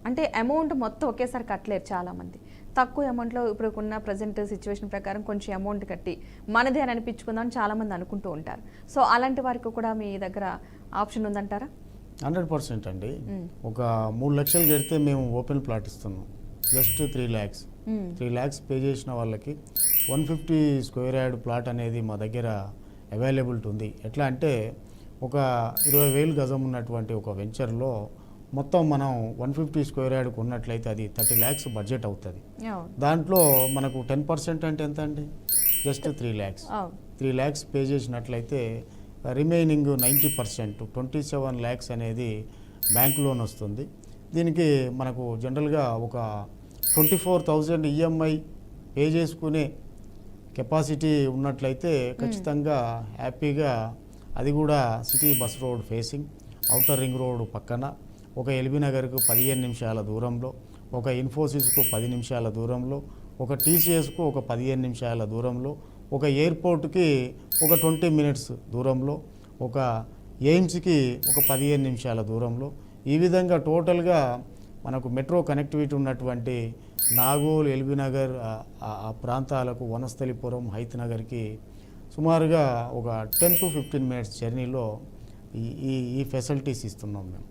అంటే అమౌంట్ మొత్తం ఒకేసారి కట్టలేరు చాలామంది. తక్కువ అమౌంట్‌లో ఇప్పుడున్న ప్రెజెంట్ సిట్యుయేషన్ ప్రకారం కొంచెం అమౌంట్ కట్టి మనదే అని అనిపించుకుందాం అని చాలామంది అనుకుంటూ ఉంటారు. సో, అలాంటి వారికి కూడా మీ దగ్గర ఆప్షన్ ఉందంటారా? 100% అండి. హ్మ్. ఒక 3 లక్షలు కడితే మేము ఓపెన్ ప్లాట్ ఇస్తున్నాం. Just 3 lakhs. 3 lakhs పే చేసిన వాళ్ళకి 150 స్క్వేర్ యార్డ్ ప్లాట్ అనేది మా దగ్గర అవైలబిలిటీ ఉంది. ఎట్లా అంటే ఒక 20,000 గజం ఉన్నటువంటి ఒక వెంచర్లో మొత్తం మనం 150 స్క్వేర్ యార్డ్కి ఉన్నట్లయితే అది 30 lakhs బడ్జెట్ అవుతుంది. అవును. దాంట్లో మనకు 10% అంటే ఎంత అండి? Just 3 lakhs. అవును. 3 lakhs పే చేసినట్లయితే రిమైనింగ్ 90% 27 lakhs అనేది బ్యాంక్ లోన్ వస్తుంది. దీనికి మనకు జనరల్గా ఒక 24,000 ఈఎంఐ పే చేసుకునే కెపాసిటీ ఉన్నట్లయితే ఖచ్చితంగా హ్యాపీగా, అది కూడా city bus road facing, outer ring road పక్కన, ఒక ఎల్బీ నగర్కు 15 నిమిషాల దూరంలో, ఒక ఇన్ఫోసిస్కు 10 నిమిషాల దూరంలో, ఒక టీసీఎస్కు ఒక 15 నిమిషాల దూరంలో, ఒక ఎయిర్పోర్ట్కి ఒక 20 మినిట్స్ దూరంలో, ఒక ఎయిమ్స్కి ఒక 15 నిమిషాల దూరంలో, ఈ విధంగా టోటల్గా మనకు మెట్రో కనెక్టివిటీ ఉన్నటువంటి నాగోల్, ఎల్బీ నగర్ ఆ ప్రాంతాలకు, వనస్థలిపురం, హైత్ నగర్కి సుమారుగా ఒక 10 to 15 మినిట్స్ జర్నీలో ఈ ఫెసిలిటీస్ ఇస్తున్నాం మేము.